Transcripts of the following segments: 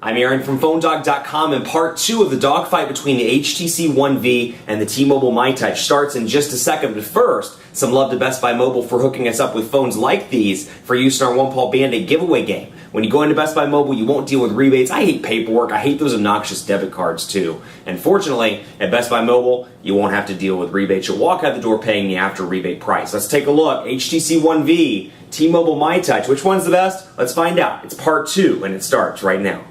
I'm Aaron from PhoneDog.com, and part 2 of the dogfight between the HTC One V and the T-Mobile myTouch starts in just a second. But first, some love to Best Buy Mobile for hooking us up with phones like these for use in our One Paw Band-Aid giveaway game. When you go into Best Buy Mobile, you won't deal with rebates. I hate paperwork. I hate those obnoxious debit cards too. And fortunately, at Best Buy Mobile, you won't have to deal with rebates. You'll walk out the door paying the after rebate price. Let's take a look. HTC One V, T-Mobile myTouch. Which one's the best? Let's find out. It's part 2, and it starts right now.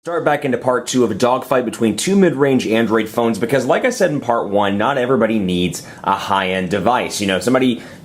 Start back into part 2 of a dogfight between two mid-range Android phones because, like I said in part 1, not everybody needs a high-end device. You know,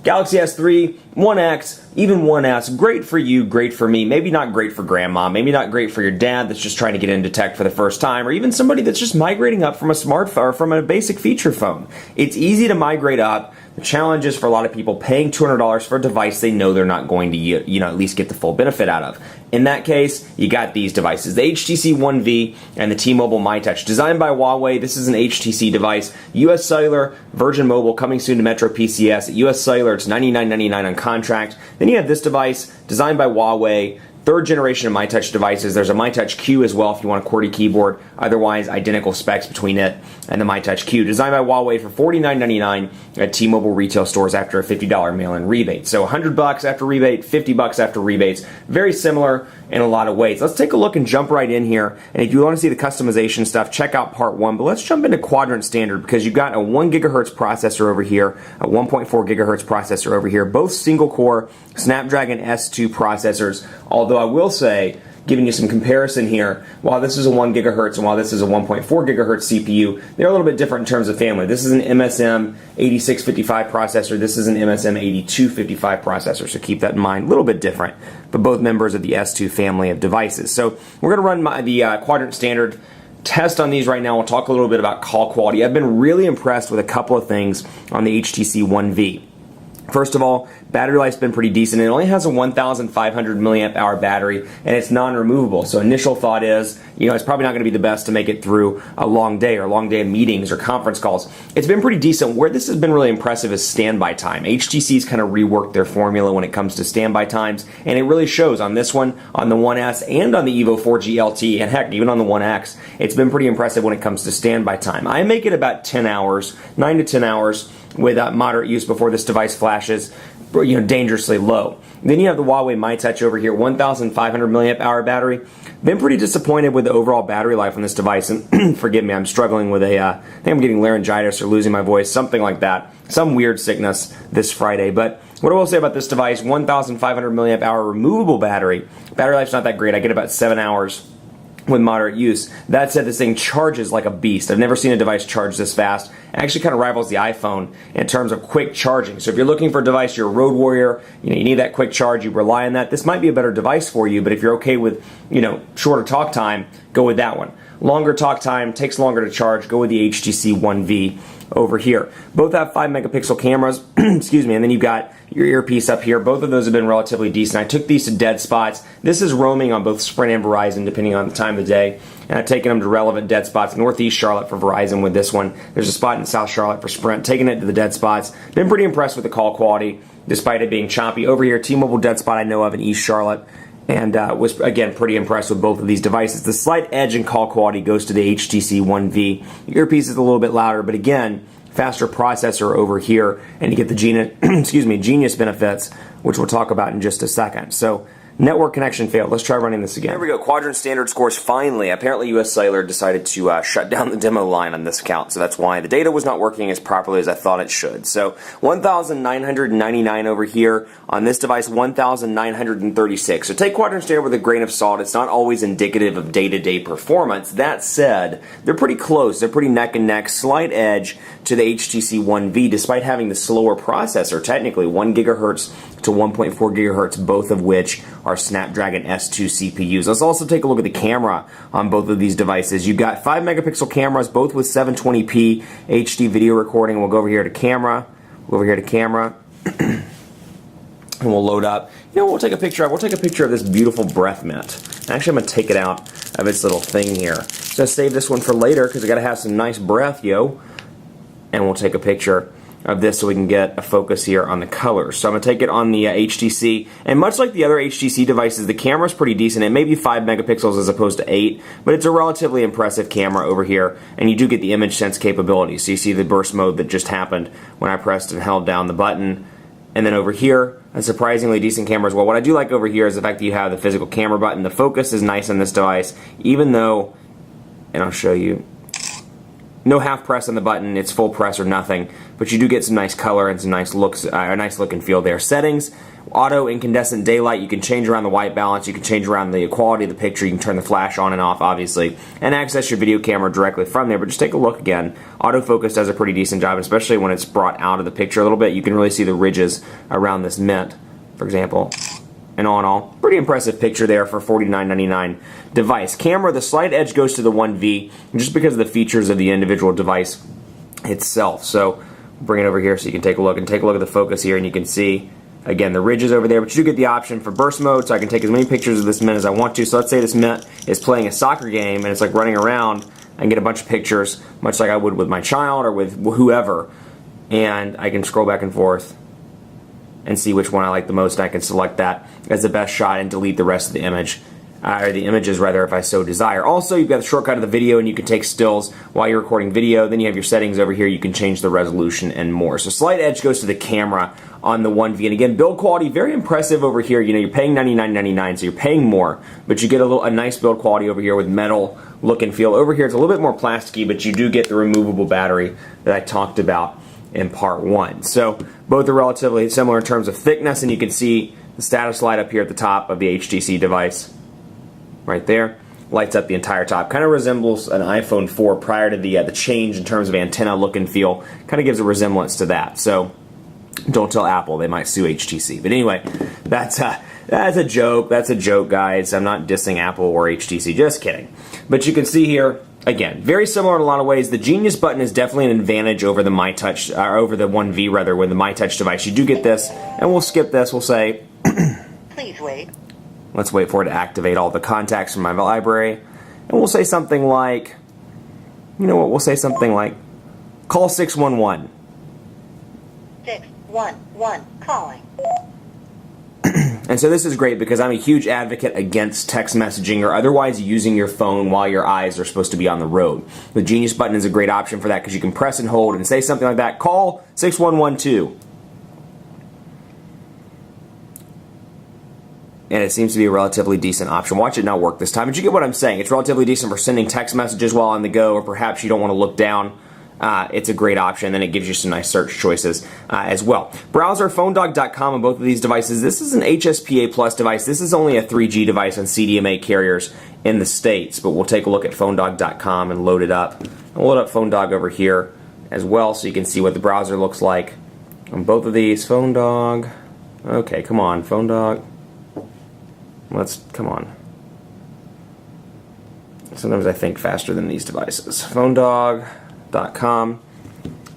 Galaxy S3, 1X, even 1S, great for you, great for me, maybe not great for grandma, maybe not great for your dad that's just trying to get into tech for the first time, or even somebody that's just migrating up from a smartphone or from a basic feature phone. It's easy to migrate up. The challenge is for a lot of people paying $200 for a device they know they're not going to, at least get the full benefit out of. In that case, you got these devices, the HTC One V and the T-Mobile myTouch. Designed by Huawei, this is an HTC device. US Cellular, Virgin Mobile, coming soon to Metro PCS. At US Cellular, it's $99.99 on contract. Then you have this device, designed by Huawei. Third generation of myTouch devices. There's a myTouch Q as well if you want a QWERTY keyboard. Otherwise, identical specs between it and the myTouch Q. Designed by Huawei for $49.99 at T-Mobile retail stores after a $50 mail-in rebate. So $100 after rebate, $50 after rebates. Very similar in a lot of ways. Let's take a look and jump right in here. And if you want to see the customization stuff, check out part 1. But let's jump into quadrant standard because you've got a 1 gigahertz processor over here, a 1.4 gigahertz processor over here, both single-core Snapdragon S2 processors. Although I will say, giving you some comparison here, while this is a 1 gigahertz and while this is a 1.4 gigahertz CPU, they're a little bit different in terms of family. This is an MSM 8655 processor. This is an MSM 8255 processor, so keep that in mind. A little bit different, but both members of the S2 family of devices. So we're going to run the quadrant standard test on these right now. We'll talk a little bit about call quality. I've been really impressed with a couple of things on the HTC One V. First of all, battery life's been pretty decent. It only has a 1,500 milliamp hour battery, and it's non-removable. So initial thought is, it's probably not going to be the best to make it through a long day of meetings or conference calls. It's been pretty decent. Where this has been really impressive is standby time. HTC's kind of reworked their formula when it comes to standby times, and it really shows on this one, on the 1S, and on the Evo 4G LT, and heck, even on the 1X. It's been pretty impressive when it comes to standby time. I make it about 10 hours, 9 to 10 hours, with moderate use before this device flashes dangerously low. Then you have the Huawei myTouch over here, 1,500 milliamp hour battery. Been pretty disappointed with the overall battery life on this device, and forgive me, I'm struggling with I think I'm getting laryngitis or losing my voice, something like that, some weird sickness this Friday. But what I will say about this device, 1,500 milliamp hour removable battery. Battery life's not that great. I get about 7 hours with moderate use. That said, this thing charges like a beast. I've never seen a device charge this fast. It actually kind of rivals the iPhone in terms of quick charging. So if you're looking for a device, you're a road warrior, you need that quick charge, you rely on that, this might be a better device for you, but if you're okay with, shorter talk time, go with that one. Longer talk time, takes longer to charge, go with the HTC One V over here. Both have 5 megapixel cameras, excuse me, and then you've got your earpiece up here. Both of those have been relatively decent. I took these to dead spots. This is roaming on both Sprint and Verizon depending on the time of the day. And I've taken them to relevant dead spots. Northeast Charlotte for Verizon with this one. There's a spot in South Charlotte for Sprint. Taking it to the dead spots. Been pretty impressed with the call quality despite it being choppy. Over here, T-Mobile dead spot I know of in East Charlotte. And was, again, pretty impressed with both of these devices. The slight edge in call quality goes to the HTC One V. The earpiece is a little bit louder, but again, faster processor over here, and you get the Genius benefits, which we'll talk about in just a second. So network connection failed. Let's try running this again. There we go. Quadrant standard scores finally. Apparently US Cellular decided to shut down the demo line on this account, so that's why the data was not working as properly as I thought it should. So 1,999 over here. On this device, 1,936. So take quadrant standard with a grain of salt. It's not always indicative of day-to-day performance. That said, they're pretty close. They're pretty neck and neck. Slight edge to the HTC One V, despite having the slower processor, technically 1 gigahertz to 1.4 gigahertz, both of which are Snapdragon S2 CPUs. Let's also take a look at the camera on both of these devices. You've got 5 megapixel cameras, both with 720p HD video recording. We'll go over here to camera. We'll go over here to camera. And we'll load up. We'll take a picture of this beautiful breath mint. Actually, I'm going to take it out of its little thing here. So I'll save this one for later because I got to have some nice breath, yo. And we'll take a picture of this so we can get a focus here on the colors. So I'm going to take it on the HTC, and much like the other HTC devices, the camera's pretty decent. It may be 5 megapixels as opposed to 8, but it's a relatively impressive camera over here, and you do get the image sense capability. So you see the burst mode that just happened when I pressed and held down the button. And then over here, a surprisingly decent camera as well. What I do like over here is the fact that you have the physical camera button. The focus is nice on this device, even though, and I'll show you, no half press on the button, it's full press or nothing, but you do get some nice color and some nice looks, a nice look and feel there. Settings, auto incandescent daylight, you can change around the white balance, you can change around the quality of the picture, you can turn the flash on and off obviously, and access your video camera directly from there. But just take a look again. Autofocus does a pretty decent job, especially when it's brought out of the picture a little bit. You can really see the ridges around this mint, for example. And all in all, pretty impressive picture there for $49.99 device. Camera, the slight edge goes to the One V, just because of the features of the individual device itself. So bring it over here so you can take a look, and take a look at the focus here, and you can see, again, the ridges over there, but you do get the option for burst mode, so I can take as many pictures of this mint as I want to. So let's say this mint is playing a soccer game, and it's like running around, I can get a bunch of pictures, much like I would with my child or with whoever, and I can scroll back and forth and see which one I like the most, and I can select that as the best shot and delete the rest of the image, or the images rather, if I so desire. Also, you've got the shortcut of the video, and you can take stills while you're recording video. Then you have your settings over here, you can change the resolution and more. So slight edge goes to the camera on the One V, and again, build quality, very impressive over here. You know, you're paying $99.99, so you're paying more, but you get a nice build quality over here with metal look and feel. Over here, it's a little bit more plasticky, but you do get the removable battery that I talked about in part 1. So both are relatively similar in terms of thickness, and you can see the status light up here at the top of the HTC device right there. Lights up the entire top. Kind of resembles an iPhone 4 prior to the change in terms of antenna look and feel. Kind of gives a resemblance to that. So don't tell Apple, they might sue HTC. But anyway, that's a joke. That's a joke, guys. I'm not dissing Apple or HTC. Just kidding. But you can see here, again, very similar in a lot of ways. The Genius button is definitely an advantage over the myTouch, or over the One V rather, with the myTouch device. You do get this, and we'll skip this. We'll say, please wait. Let's wait for it to activate all the contacts from my library, and we'll say something like, you know what? We'll say something like, call 611. 611 calling. And so this is great because I'm a huge advocate against text messaging or otherwise using your phone while your eyes are supposed to be on the road. The Genius button is a great option for that because you can press and hold and say something like that. Call 6112. And it seems to be a relatively decent option. Watch it not work this time, but you get what I'm saying. It's relatively decent for sending text messages while on the go, or perhaps you don't want to look down. It's a great option, and it gives you some nice search choices as well. Browser, phonedog.com on both of these devices. This is an HSPA Plus device. This is only a 3G device on CDMA carriers in the States, but we'll take a look at phonedog.com and load it up. I'll load up PhoneDog over here as well so you can see what the browser looks like on both of these. PhoneDog. Okay, come on, PhoneDog. Come on. Sometimes I think faster than these devices. PhoneDog.com.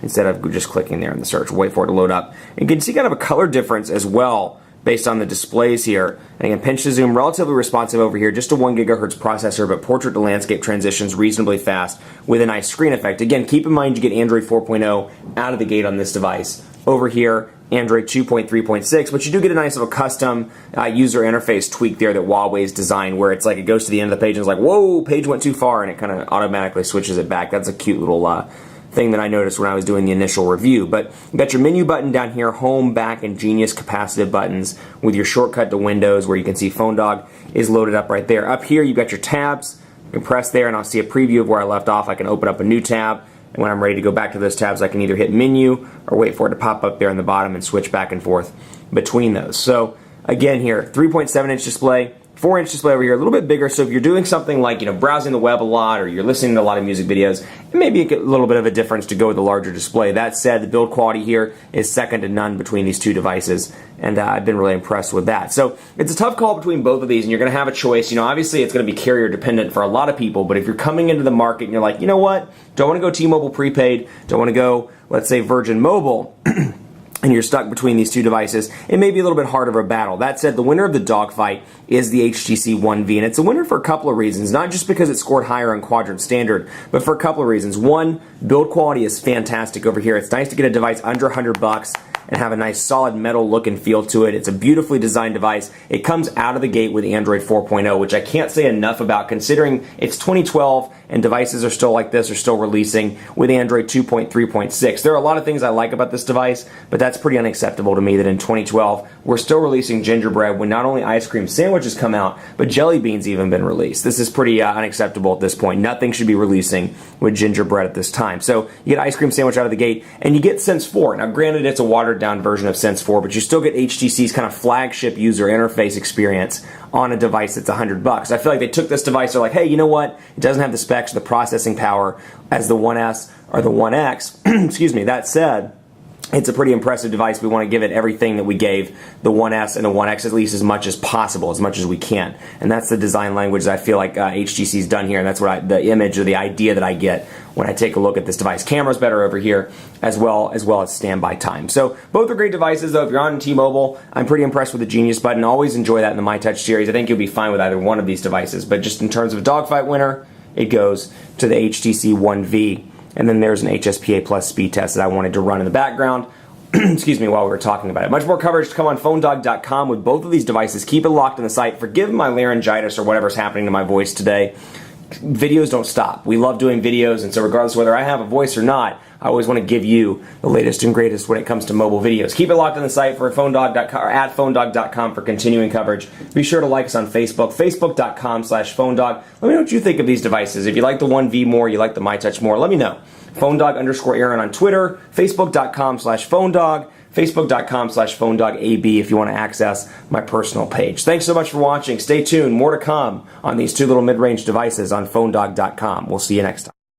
Instead of just clicking there in the search, wait for it to load up. And you can see kind of a color difference as well based on the displays here. And again, pinch to zoom, relatively responsive over here, just a 1 gigahertz processor, but portrait to landscape transitions reasonably fast with a nice screen effect. Again, keep in mind you get Android 4.0 out of the gate on this device. Over here, Android 2.3.6, but you do get a nice little custom user interface tweak there that Huawei's designed, where it's like it goes to the end of the page and it's like, whoa, page went too far, and it kind of automatically switches it back. That's a cute little thing that I noticed when I was doing the initial review. But you got your menu button down here, home, back, and Genius capacitive buttons with your shortcut to Windows, where you can see PhoneDog is loaded up right there. Up here, you've got your tabs. You can press there, and I'll see a preview of where I left off. I can open up a new tab. And when I'm ready to go back to those tabs, I can either hit menu or wait for it to pop up there in the bottom and switch back and forth between those. So again here, 3.7-inch display, 4-inch display over here, a little bit bigger. So if you're doing something like, browsing the web a lot, or you're listening to a lot of music videos, it may be a little bit of a difference to go with a larger display. That said, the build quality here is second to none between these two devices, and I've been really impressed with that. So it's a tough call between both of these, and you're going to have a choice. Obviously it's going to be carrier dependent for a lot of people, but if you're coming into the market and you're like, you know what, don't want to go T-Mobile prepaid, don't want to go, let's say, Virgin Mobile, and you're stuck between these two devices, it may be a little bit harder of a battle. That said, the winner of the dogfight is the HTC One V, and it's a winner for a couple of reasons, not just because it scored higher on Quadrant Standard, but for a couple of reasons. One, build quality is fantastic over here. It's nice to get a device under $100 and have a nice solid metal look and feel to it. It's a beautifully designed device. It comes out of the gate with Android 4.0, which I can't say enough about considering it's 2012 and devices are still like this, are still releasing with Android 2.3.6. There are a lot of things I like about this device, but that's pretty unacceptable to me that in 2012 we're still releasing gingerbread when not only ice cream sandwiches come out, but jelly beans even been released. This is pretty unacceptable at this point. Nothing should be releasing with gingerbread at this time. So you get ice cream sandwich out of the gate and you get Sense 4. Now granted, it's a watered down version of Sense 4, but you still get HTC's kind of flagship user interface experience on a device that's $100. I feel like they took this device, they're like, hey, you know what? It doesn't have the specs or the processing power as the 1S or the 1X. Excuse me. That said, it's a pretty impressive device. We want to give it everything that we gave the 1S and the 1X, at least as much as possible, as much as we can. And that's the design language that I feel like HTC's done here, and that's what the image or the idea that I get when I take a look at this device. Camera's better over here, as well as standby time. So both are great devices, though. If you're on T-Mobile, I'm pretty impressed with the Genius button. Always enjoy that in the myTouch series. I think you'll be fine with either one of these devices. But just in terms of a dogfight winner, it goes to the HTC One V. And then there's an HSPA Plus speed test that I wanted to run in the background excuse me, while we were talking about it. Much more coverage to come on PhoneDog.com with both of these devices. Keep it locked on the site. Forgive my laryngitis or whatever's happening to my voice today. Videos don't stop. We love doing videos, and so regardless of whether I have a voice or not, I always want to give you the latest and greatest when it comes to mobile videos. Keep it locked on the site for PhoneDog.com or at PhoneDog.com for continuing coverage. Be sure to like us on Facebook, Facebook.com/PhoneDog. Let me know what you think of these devices. If you like the One V more, you like the myTouch more, let me know. PhoneDog_Aaron on Twitter, Facebook.com/PhoneDog, Facebook.com/PhoneDogAB if you want to access my personal page. Thanks so much for watching. Stay tuned. More to come on these two little mid-range devices on PhoneDog.com. We'll see you next time.